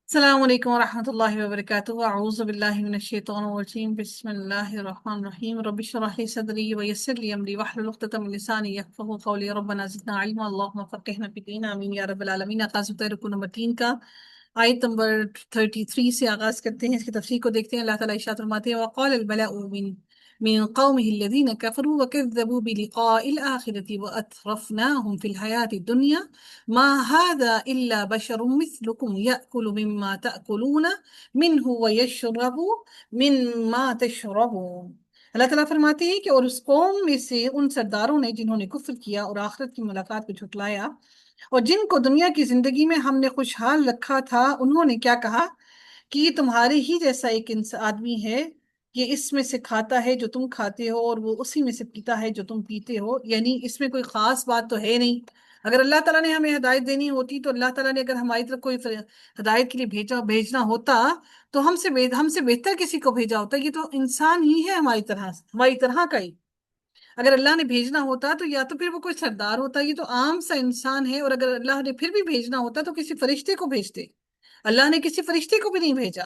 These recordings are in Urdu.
السلام علیکم ورحمۃ اللہ وبرکاتہ اعوذ باللہ من الشیطان الرجیم بسم اللہ الرحمن الرحیم رب اشرح لی صدری ویسر لی امری واحلل عقدۃ من لسانی یفقهوا قولی ربنا زدنا علما اللهم فقہنا فی الدین آمین یا رب العالمین۔ آغاز ہوتا ہے رکوع نمبر 3 کا، آیت نمبر 33 سے آغاز کرتے ہیں، اس کی تفسیر کو دیکھتے ہیں۔ اللہ تعالیٰ ارشاد فرماتے ہیں وقال الملأ من قومه الذين كفروا وكذبوا بلقاء الآخرة وأترفناهم في الحياة الدنيا ما هذا إلا بشر مثلكم يأكل مما تأكلون منه ويشرب مما تشربون۔ اللہ تعالیٰ فرماتے ہیں کہ اور اس قوم میں سے ان سرداروں نے جنہوں نے کفر کیا اور آخرت کی ملاقات کو جھٹلایا اور جن کو دنیا کی زندگی میں ہم نے خوشحال رکھا تھا، انہوں نے کیا کہا کہ یہ تمہارے ہی جیسا ایک آدمی ہے، یہ اس میں سے کھاتا ہے جو تم کھاتے ہو اور وہ اسی میں سے پیتا ہے جو تم پیتے ہو، یعنی اس میں کوئی خاص بات تو ہے نہیں۔ اگر اللہ تعالیٰ نے ہمیں ہدایت دینی ہوتی تو اللہ تعالیٰ نے اگر ہماری طرف کوئی ہدایت کے لیے بھیجنا ہوتا تو ہم سے بہتر کسی کو بھیجا ہوتا۔ یہ تو انسان ہی ہے ہماری طرح کا ہی۔ اگر اللہ نے بھیجنا ہوتا تو یا تو پھر وہ کوئی سردار ہوتا، یہ تو عام سا انسان ہے، اور اگر اللہ نے پھر بھی بھیجنا ہوتا تو کسی فرشتے کو بھیجتے۔ اللہ نے کسی فرشتے کو بھی نہیں بھیجا،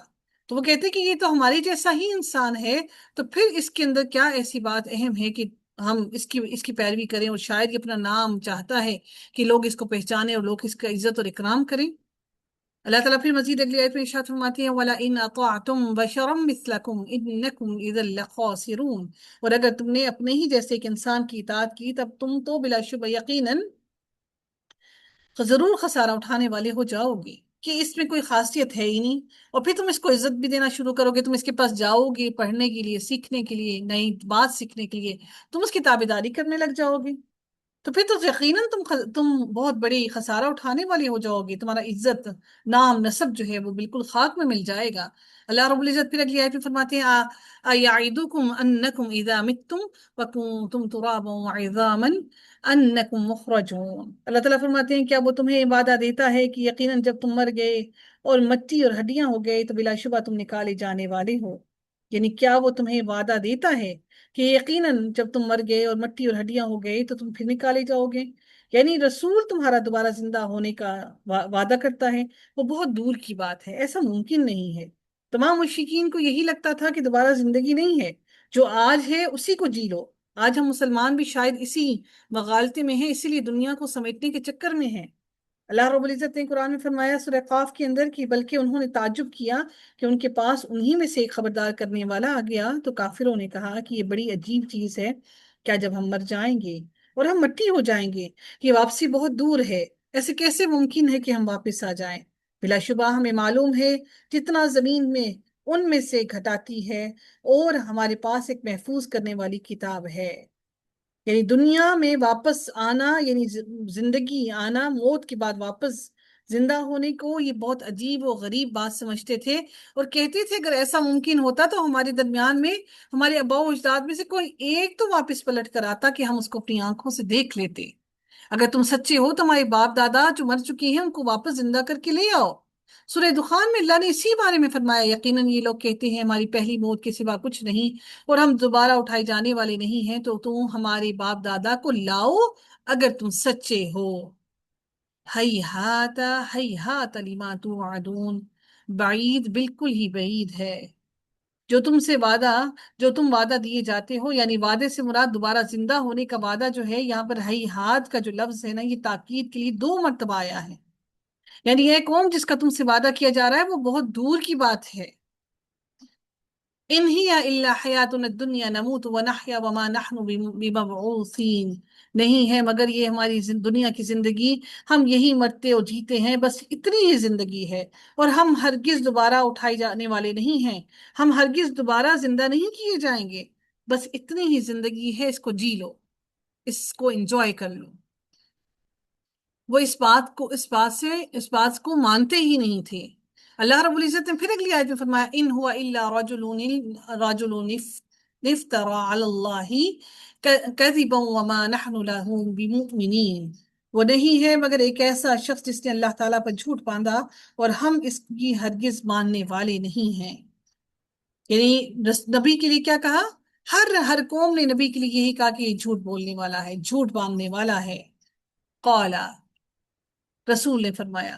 تو وہ کہتے کہ یہ تو ہمارے جیسا ہی انسان ہے، تو پھر اس کے اندر کیا ایسی بات اہم ہے کہ ہم اس کی پیروی کریں، اور شاید یہ اپنا نام چاہتا ہے کہ لوگ اس کو پہچانیں اور لوگ اس کا عزت اور اکرام کریں۔ اللہ تعالیٰ پھر مزید اگلی آیت میں ارشاد فرماتے ہیں وَلَئِنْ أَطَعْتُمْ بَشَرًا مِثْلَكُمْ إِنَّكُمْ إِذًا لَخَاسِرُونَ، اور اگر تم نے اپنے ہی جیسے ایک انسان کی اطاعت کی تب تم تو بلا شبہ یقیناً ضرور خسارہ اٹھانے والے ہو جاؤ گے، کہ اس میں کوئی خاصیت ہے ہی نہیں، اور پھر تم اس کو عزت بھی دینا شروع کرو گے۔ تم اس کے پاس جاؤ گے پڑھنے کے لیے، سیکھنے کے لیے، نئی بات سیکھنے کے لیے، تم اس کی تابعداری کرنے لگ جاؤ گے، تو پھر تو یقیناً تم بہت بڑی خسارہ اٹھانے والے ہو جاؤ گے، تمہارا عزت نام نسب جو ہے وہ بالکل خاک میں مل جائے گا۔ اللہ رب العزت پھر اگلی آیت میں فرماتے ہیں اَيَعِدُكُمْ أَنَّكُمْ إِذَا مِتُّمْ وَكُنْتُمْ تُرَابًا وَعِظَامًا أَنَّكُمْ مُخْرَجُونَ۔ اللہ تعالیٰ فرماتے ہیں کیا وہ تمہیں وعدہ دیتا ہے کہ یقیناً جب تم مر گئے اور مٹی اور ہڈیاں ہو گئے تو بلا شبہ تم نکالے جانے والے ہو؟ یعنی کیا وہ تمہیں وعدہ دیتا ہے کہ یقیناً جب تم مر گئے اور مٹی اور ہڈیاں ہو گئے تو تم پھر نکالے جاؤ گے؟ یعنی رسول تمہارا دوبارہ زندہ ہونے کا وعدہ کرتا ہے، وہ بہت دور کی بات ہے، ایسا ممکن نہیں ہے۔ تمام مشرکین کو یہی لگتا تھا کہ دوبارہ زندگی نہیں ہے، جو آج ہے اسی کو جی لو۔ آج ہم مسلمان بھی شاید اسی مغالطے میں ہیں، اسی لیے دنیا کو سمیٹنے کے چکر میں ہیں۔ اللہ رب العزت نے قرآن میں فرمایا سورہ قاف کے اندر کہ بلکہ انہوں نے تعجب کیا کہ ان کے پاس انہی میں سے ایک خبردار کرنے والا آ گیا، تو کافروں نے کہا کہ یہ بڑی عجیب چیز ہے، کیا جب ہم مر جائیں گے اور ہم مٹی ہو جائیں گے یہ واپسی بہت دور ہے، ایسے کیسے ممکن ہے کہ ہم واپس آ جائیں؟ بلا شبہ ہمیں معلوم ہے جتنا زمین میں ان میں سے گھٹاتی ہے، اور ہمارے پاس ایک محفوظ کرنے والی کتاب ہے۔ یعنی دنیا میں واپس آنا، یعنی زندگی آنا، موت کے بعد واپس زندہ ہونے کو یہ بہت عجیب و غریب بات سمجھتے تھے، اور کہتے تھے اگر ایسا ممکن ہوتا تو ہمارے درمیان میں ہمارے آباء و اجداد میں سے کوئی ایک تو واپس پلٹ کر آتا کہ ہم اس کو اپنی آنکھوں سے دیکھ لیتے۔ اگر تم سچے ہو تو ہمارے باپ دادا جو مر چکے ہیں ان کو واپس زندہ کر کے لے آؤ۔ سورہ دخان میں اللہ نے اسی بارے میں فرمایا یقیناً یہ لوگ کہتے ہیں ہماری پہلی موت کے سوا کچھ نہیں، اور ہم دوبارہ اٹھائے جانے والے نہیں ہیں، تو تم ہمارے باپ دادا کو لاؤ اگر تم سچے ہو۔ ہیہات ہیہات لما توعدون، بعید بالکل ہی بعید ہے جو تم وعدہ دیے جاتے ہو، یعنی وعدے سے مراد دوبارہ زندہ ہونے کا وعدہ جو ہے، یہاں پر ہیہات کا جو لفظ ہے نا، یہ تاکید کے لیے 2 مرتبہ آیا ہے۔ یعنی یہ قوم جس کا تم سے وعدہ کیا جا رہا ہے وہ بہت دور کی بات ہے۔ ان ہی الا حیاتنا الدنیا نموت ونحیا وما نحن بمبعوثین، نہیں ہے مگر یہ ہماری دنیا کی زندگی، ہم یہی مرتے اور جیتے ہیں، بس اتنی ہی زندگی ہے، اور ہم ہرگز دوبارہ اٹھائے جانے والے نہیں ہیں، ہم ہرگز دوبارہ زندہ نہیں کیے جائیں گے، بس اتنی ہی زندگی ہے، اس کو جی لو، اس کو انجوائے کر لو۔ وہ اس بات کو مانتے ہی نہیں تھے۔ اللہ رب العزت نے پھر اگلی آیت میں فرمایا ان ہوا الا رجل افترى علی اللہ کذبا وما نحن له بمؤمنین، وہ نہیں ہے مگر ایک ایسا شخص جس نے اللہ تعالیٰ پر جھوٹ باندھا اور ہم اس کی ہرگز ماننے والے نہیں ہیں۔ یعنی نبی کے لیے کیا کہا؟ ہر قوم نے نبی کے لیے یہی کہا کہ یہ جھوٹ بولنے والا ہے، جھوٹ باندھنے والا ہے۔ قال، رسول نے فرمایا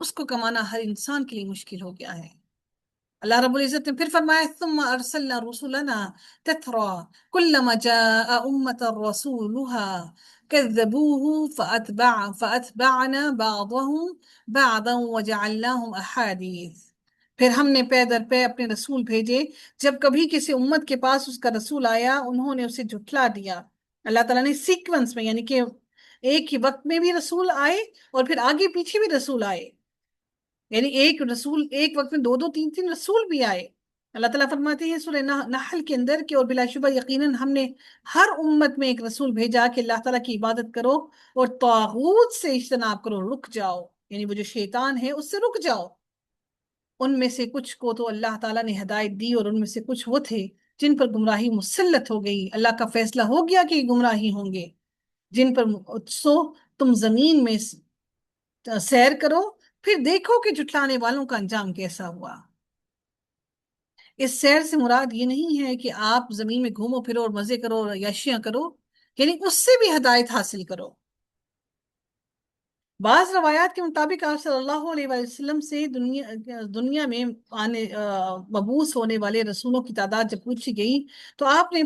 اس کو کمانا ہر انسان کے لیے مشکل ہو گیا ہے۔ اللہ رب العزت نے پھر فرمایا ثم ارسلنا رسلنا تترا كلما جاء امة رسولها كذبوه فاتبعنا بعضهم بعضا وجعلناهم احاديث۔ پھر ہم نے پے در پے اپنے رسول بھیجے، جب کبھی کسی امت کے پاس اس کا رسول آیا انہوں نے اسے جھٹلا دیا۔ اللہ تعالیٰ نے سیکونس میں، یعنی کہ ایک ہی وقت میں بھی رسول آئے اور پھر آگے پیچھے بھی رسول آئے، یعنی ایک رسول ایک وقت میں دو دو تین تین رسول بھی آئے۔ اللہ تعالیٰ فرماتے ہیں سورہ نحل کے اندر کہ اور بلا شبہ یقیناً ہم نے ہر امت میں ایک رسول بھیجا کہ اللہ تعالیٰ کی عبادت کرو اور طاغوت سے اجتناب کرو، رک جاؤ، یعنی وہ جو شیطان ہے اس سے رک جاؤ۔ ان میں سے کچھ کو تو اللہ تعالیٰ نے ہدایت دی اور ان میں سے کچھ وہ تھے جن پر گمراہی مسلط ہو گئی، اللہ کا فیصلہ ہو گیا کہ یہ گمراہی ہوں گے، جن پر سو تم زمین میں سیر کرو پھر دیکھو کہ جھٹلانے والوں کا انجام کیسا ہوا۔ اس سیر سے مراد یہ نہیں ہے کہ آپ زمین میں گھومو پھرو اور مزے کرو اور عیاشیاں کرو، یعنی اس سے بھی ہدایت حاصل کرو۔ بعض روایات کے مطابق آپ صلی اللہ علیہ وآلہ وسلم سے دنیا میں مبعوث ہونے والے رسولوں کی تعداد جب پوچھی گئی تو آپ نے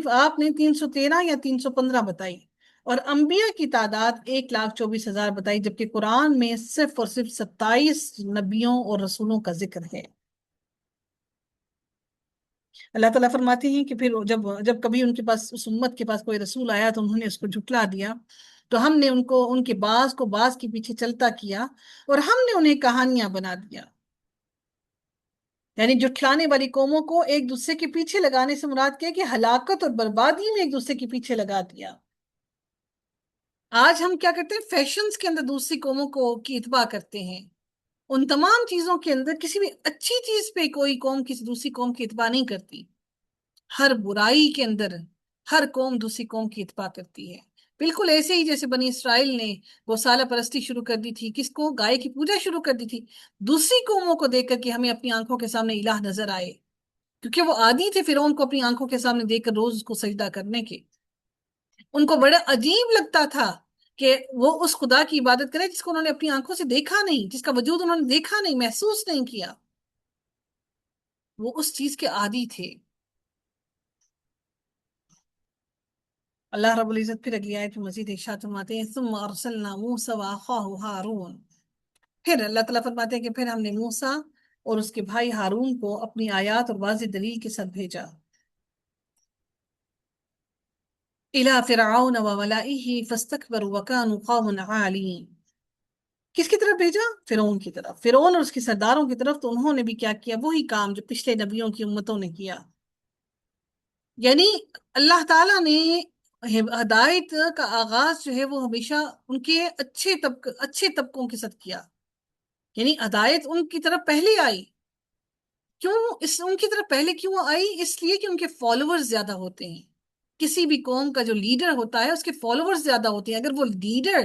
313 یا 315 بتائی، اور انبیاء کی تعداد 1,24,000 بتائی، جبکہ قرآن میں صرف اور صرف 27 نبیوں اور رسولوں کا ذکر ہے۔ اللہ تعالیٰ فرماتے ہیں کہ پھر جب کبھی ان کے پاس، اس امت کے پاس کوئی رسول آیا تو انہوں نے اس کو جھٹلا دیا، تو ہم نے ان کے بعض کو بعض کے پیچھے چلتا کیا اور ہم نے انہیں کہانیاں بنا دیا۔ یعنی جھٹلانے والی قوموں کو ایک دوسرے کے پیچھے لگانے سے مراد کیا کہ ہلاکت اور بربادی میں ایک دوسرے کے پیچھے لگا دیا۔ آج ہم کیا کرتے ہیں، فیشنز کے اندر دوسری قوموں کی اتباع کرتے ہیں۔ ان تمام چیزوں کے اندر کسی بھی اچھی چیز پہ کوئی قوم کسی دوسری قوم کی اتباع نہیں کرتی، ہر برائی کے اندر ہر قوم دوسری قوم کی اتباع کرتی ہے۔ بالکل ایسے ہی جیسے بنی اسرائیل نے گوسالہ پرستی شروع کر دی تھی، کس کو، گائے کی پوجا شروع کر دی تھی، دوسری قوموں کو دیکھ کر کہ ہمیں اپنی آنکھوں کے سامنے الہ نظر آئے، کیونکہ وہ عادی تھے فرعون کو اپنی آنکھوں کے سامنے دیکھ کر روز اس کو سجدہ کرنے کے۔ ان کو بڑا عجیب لگتا تھا کہ وہ اس خدا کی عبادت کرے جس کو انہوں نے اپنی آنکھوں سے دیکھا نہیں، جس کا وجود انہوں نے دیکھا نہیں، محسوس نہیں کیا، وہ اس چیز کے عادی تھے۔ اللہ رب العزت پھر اگلی آیت میں مزید ارشاد فرماتے ہیں ثم ارسلنا موسیٰ واخاہ ہارون، پھر اللہ تعالیٰ فرماتے ہیں کہ پھر ہم نے موسیٰ اور اس کے بھائی ہارون کو اپنی آیات اور واضح دلیل کے ساتھ بھیجا، الی فرعون وملئہ فاستکبروا وکانوا قوما عالین۔ کس کی طرف بھیجا؟ فرعون کی طرف، فرعون اور اس کے سرداروں کی طرف، تو انہوں نے بھی کیا کیا، وہی کام جو پچھلے نبیوں کی امتوں نے کیا۔ یعنی اللہ تعالیٰ نے ہدایت کا آغاز جو ہے وہ ہمیشہ ان کے اچھے طبقوں کے ساتھ کیا، یعنی ہدایت ان کی طرف پہلے آئی۔ کیوں ان کی طرف پہلے کیوں آئی؟ اس لیے کہ ان کے فالوورز زیادہ ہوتے ہیں۔ کسی بھی قوم کا جو لیڈر ہوتا ہے اس کے فالوورز زیادہ ہوتے ہیں، اگر وہ لیڈر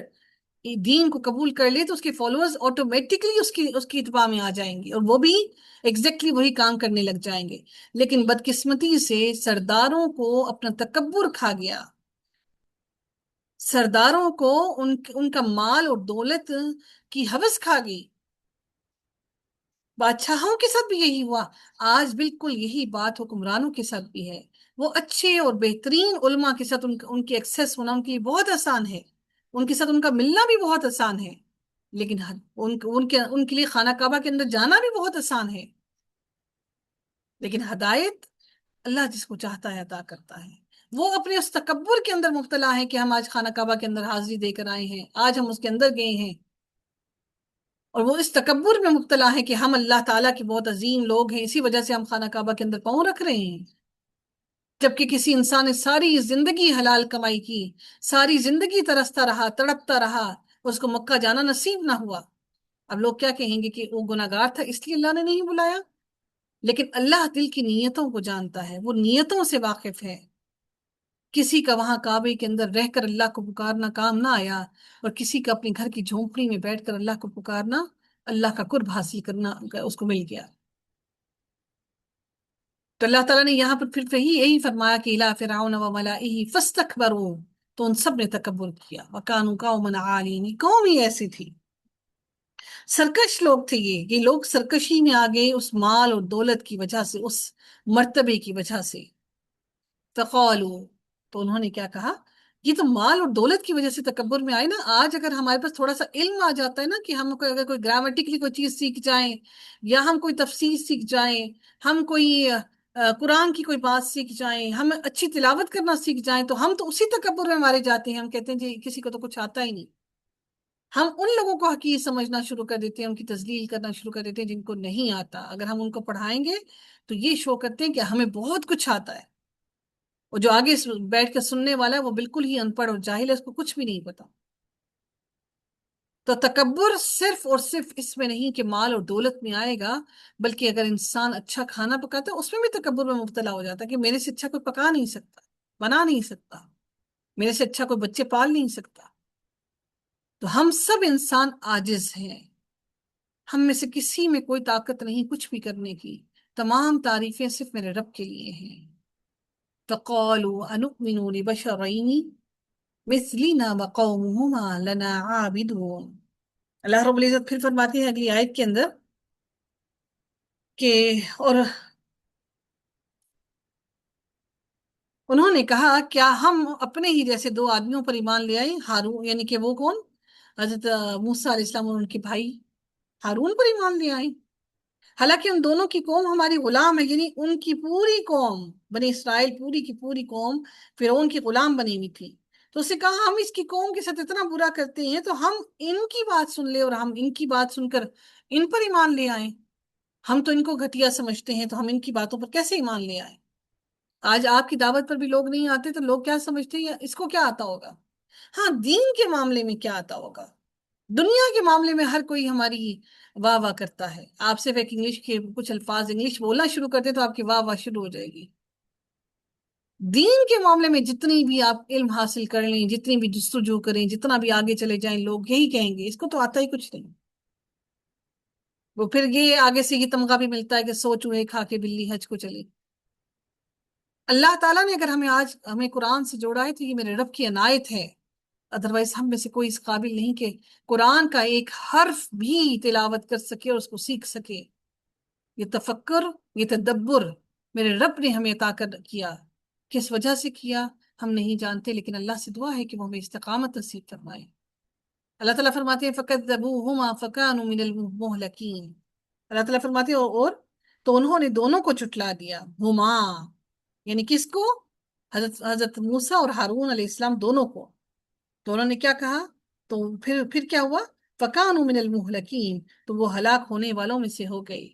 دین کو قبول کر لے تو اس کے فالوورز آٹومیٹکلی اس کی اتباع میں آ جائیں گے اور وہ بھی ایگزیکٹلی وہی کام کرنے لگ جائیں گے۔ لیکن بدقسمتی سے سرداروں کو اپنا تکبر کھا گیا، سرداروں کو ان کا مال اور دولت کی ہوس کھا گئی۔ بادشاہوں کے ساتھ بھی یہی ہوا، آج بالکل یہی بات حکمرانوں کے ساتھ بھی ہے۔ وہ اچھے اور بہترین علماء کے ساتھ ان کے ایکسیس ہونا ان کے لیے بہت آسان ہے، ان کے ساتھ ان کا ملنا بھی بہت آسان ہے، لیکن ان کے لیے خانہ کعبہ کے اندر جانا بھی بہت آسان ہے، لیکن ہدایت اللہ جس کو چاہتا ہے عطا کرتا ہے۔ وہ اپنے اس تکبر کے اندر مبتلا ہے کہ ہم آج خانہ کعبہ کے اندر حاضری دے کر آئے ہیں، آج ہم اس کے اندر گئے ہیں، اور وہ اس تکبر میں مبتلا ہے کہ ہم اللہ تعالیٰ کے بہت عظیم لوگ ہیں، اسی وجہ سے ہم خانہ کعبہ کے اندر پاؤں رکھ رہے ہیں، جبکہ کسی انسان نے ساری زندگی حلال کمائی کی، ساری زندگی ترستا رہا، تڑپتا رہا، اس کو مکہ جانا نصیب نہ ہوا۔ اب لوگ کیا کہیں گے کہ وہ گناہگار تھا اس لیے اللہ نے نہیں بلایا، لیکن اللہ دل کی نیتوں کو جانتا ہے، وہ نیتوں سے واقف ہے۔ کسی کا وہاں کعبے کے اندر رہ کر اللہ کو پکارنا کام نہ آیا، اور کسی کا اپنے گھر کی جھونپڑی میں بیٹھ کر اللہ کو پکارنا، اللہ کا قرب حاصل کرنا اس کو مل گیا۔ تو اللہ تعالیٰ نے یہاں پر پھر یہی فرمایا کہ الی فرعون وملئہ فاستکبروا، تو ان سب نے تکبر کیا، وکانوا قوما عالین، قوم ہی ایسی تھی۔ سرکش لوگ تھے یہ لوگ سرکشی میں آ گئے اس مال اور دولت کی وجہ سے، اس مرتبے کی وجہ سے. فقالو، تو انہوں نے کیا کہا، یہ تو مال اور دولت کی وجہ سے تکبر میں آئے نا. آج اگر ہمارے پاس تھوڑا سا علم آ جاتا ہے نا، کہ ہم اگر کوئی گرامیٹکلی کوئی چیز سیکھ جائیں، یا ہم کوئی تفسیر سیکھ جائیں، ہم کوئی قرآن کی کوئی بات سیکھ جائیں، ہم اچھی تلاوت کرنا سیکھ جائیں، تو ہم تو اسی تکبر میں مارے جاتے ہیں. ہم کہتے ہیں جی کسی کو تو کچھ آتا ہی نہیں. ہم ان لوگوں کو حقیر سمجھنا شروع کر دیتے ہیں، ان کی تذلیل کرنا شروع کر دیتے ہیں جن کو نہیں آتا. اگر ہم ان کو پڑھائیں گے تو یہ شو کرتے ہیں کہ ہمیں بہت کچھ آتا ہے، اور جو آگے بیٹھ کے سننے والا ہے وہ بالکل ہی ان پڑھ اور جاہل ہے، اس کو کچھ بھی نہیں پتا. تو تکبر صرف اور صرف اس میں نہیں کہ مال اور دولت میں آئے گا، بلکہ اگر انسان اچھا کھانا پکاتا ہے اس میں بھی تکبر میں مبتلا ہو جاتا ہے، کہ میرے سے اچھا کوئی پکا نہیں سکتا، بنا نہیں سکتا، میرے سے اچھا کوئی بچے پال نہیں سکتا. تو ہم سب انسان عاجز ہیں، ہم میں سے کسی میں کوئی طاقت نہیں کچھ بھی کرنے کی. تمام تعریفیں صرف میرے رب کے لیے ہیں. فَقَالُوا أَنُؤْمِنُ لِبَشَرَيْنِ مِثْلِنَا وَقَوْمُهُمَا لَنَا عَابِدُونَ. اللہ رب العزت پھر فرماتے ہیں اگلی آیت کے اندر کہ اور انہوں نے کہا کیا ہم اپنے ہی جیسے دو آدمیوں پر ایمان لے آئے، ہارون یعنی کہ وہ کون، حضرت موسیٰ علیہ السلام اور ان کے بھائی ہارون پر ایمان لے آئے، حالانکہ ان دونوں کی قوم ہماری غلام ہے. یعنی ان کی پوری قوم بنی اسرائیل، پوری کی پوری قوم فرعون کی غلام بنی ہوئی تھی. تو اسے کہا ہم اس کی قوم کے ساتھ اتنا برا کرتے ہیں تو ہم ان کی بات سن لے اور ہم ان کی بات سن کر ان پر ایمان لے آئیں. ہم تو ان کو گھٹیا سمجھتے ہیں، تو ہم ان کی باتوں پر کیسے ایمان لے آئیں؟ آج آپ کی دعوت پر بھی لوگ نہیں آتے تو لوگ کیا سمجھتے ہیں، اس کو کیا آتا ہوگا؟ ہاں، دین کے معاملے میں کیا آتا ہوگا؟ دنیا کے معاملے میں ہر کوئی ہماری واہ واہ کرتا ہے. آپ صرف ایک انگلش کے کچھ الفاظ انگلش بولنا شروع کرتے تو آپ کی واہ واہ شروع ہو جائے گی. دین کے معاملے میں جتنی بھی آپ علم حاصل کر لیں، جتنی بھی جستجو کریں، جتنا بھی آگے چلے جائیں، لوگ یہی کہیں گے اس کو تو آتا ہی کچھ نہیں. وہ پھر یہ آگے سے یہ تمغہ بھی ملتا ہے کہ سو چوہے کھا کے بلی حج کو چلی. اللہ تعالیٰ نے اگر ہمیں قرآن سے جوڑا ہے تو یہ میرے رب کی عنایت ہے. ادروائز ہم میں سے کوئی اس قابل نہیں کہ قرآن کا ایک حرف بھی تلاوت کر سکے اور اس کو سیکھ سکے. یہ تفکر، یہ تدبر میرے رب نے ہمیں عطا کر کیا. کس وجہ سے کیا ہم نہیں جانتے، لیکن اللہ سے دعا ہے کہ وہ ہمیں استقامت نصیب فرمائے. اللہ تعالیٰ فرماتے ہیں فَكَذَّبُوهُمَا فَكَانُوا مِنَ الْمُهْلَكِينَ. اللہ تعالیٰ فرماتے ہیں اور تو انہوں نے دونوں کو چٹلا دیا. ہما یعنی کس کو؟ حضرت موسیٰ اور ہارون علیہ السلام دونوں کو. تو انہوں نے کیا کہا؟ تو پھر کیا ہوا؟ فَكَانُوا مِنَ الْمُهْلَكِينَ، تو وہ ہلاک ہونے والوں میں سے ہو گئی.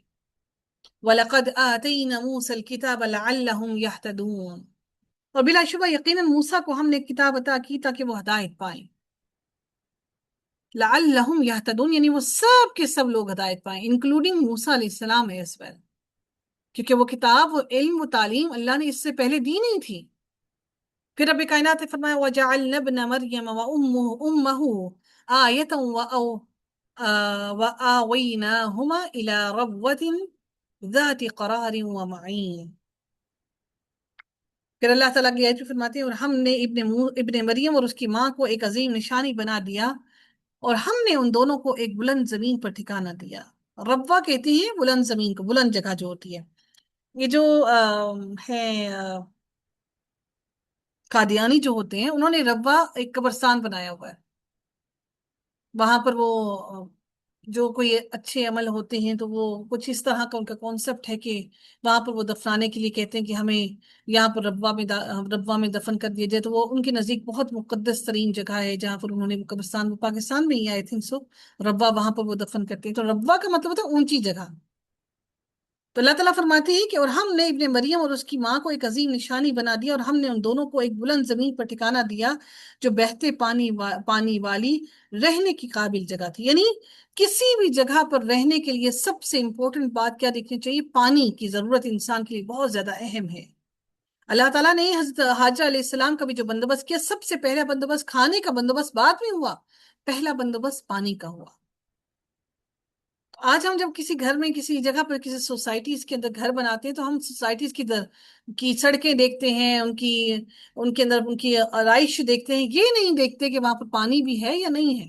وَلَقَدْ آتَيْنَا مُوسَى الْكِتَابَ لَعَلَّهُمْ يَهْتَدُونَ، اور بلا شبہ یقیناً موسیٰ کو ہم نے کتاب عطا کی تاکہ وہ ہدایت پائیں. لعلہم یہتدون یعنی وہ سب کے سب لوگ ہدایت پائیں، انکلوڈنگ موسیٰ علیہ السلام ایز ویل، کیونکہ وہ کتاب، وہ علم، وہ تعلیم اللہ نے اس سے پہلے دی نہیں تھی. پھر رب کائنات نے فرمایا وَجَعَلْنَا ابْنَ مَرْيَمَ وَأُمَّهُ آیَةً وَآوَيْنَاهُمَا إِلَى رَبْوَةٍ ذَاتِ قَرَارٍ وَمَعِينٍ. پھر اللہ تعالیٰ کی آیت میں فرماتے ہیں اور ہم نے ابن مریم اور اس کی ماں کو ایک عظیم نشانی بنا دیا، اور ہم نے ان دونوں کو ایک بلند زمین پر ٹھکانہ دیا. ربوہ کہتے ہیں بلند زمین کو، بلند جگہ جو ہوتی ہے. یہ جو ہے قادیانی جو ہوتے ہیں، انہوں نے ربوہ ایک قبرستان بنایا ہوا ہے. وہاں پر وہ جو کوئی اچھے عمل ہوتے ہیں تو وہ کچھ اس طرح کا ان کا کانسیپٹ ہے کہ وہاں پر وہ دفنانے کے لیے کہتے ہیں کہ ہمیں یہاں پر ربوہ میں دفن کر دیا جائے. تو وہ ان کے نزدیک بہت مقدس ترین جگہ ہے جہاں پر انہوں نے وہ قبرستان، وہ پاکستان میں ہی آئی تھنک سو، ربوہ وہاں پر وہ دفن کرتے ہیں. تو ربوہ کا مطلب ہوتا ہے اونچی جگہ. تو اللہ تعالیٰ فرماتے ہیں کہ اور ہم نے ابن مریم اور اس کی ماں کو ایک عظیم نشانی بنا دیا، اور ہم نے ان دونوں کو ایک بلند زمین پر ٹھکانہ دیا جو بہتے پانی والی رہنے کی قابل جگہ تھی. یعنی کسی بھی جگہ پر رہنے کے لیے سب سے امپورٹنٹ بات کیا دیکھنی چاہیے؟ پانی کی ضرورت انسان کے لیے بہت زیادہ اہم ہے. اللہ تعالیٰ نے حضرت حاجہ علیہ السلام کا بھی جو بندوبست کیا، سب سے پہلا بندوبست کھانے کا بندوبست بعد میں ہوا، پہلا بندوبست پانی کا ہوا. آج ہم جب کسی گھر میں کسی جگہ پر کسی سوسائٹیز کے اندر گھر بناتے ہیں تو ہم سوسائٹیز کی سڑکیں دیکھتے ہیں، ان کے اندر ان کی آرائش دیکھتے ہیں، یہ نہیں دیکھتے کہ وہاں پر پانی بھی ہے یا نہیں ہے.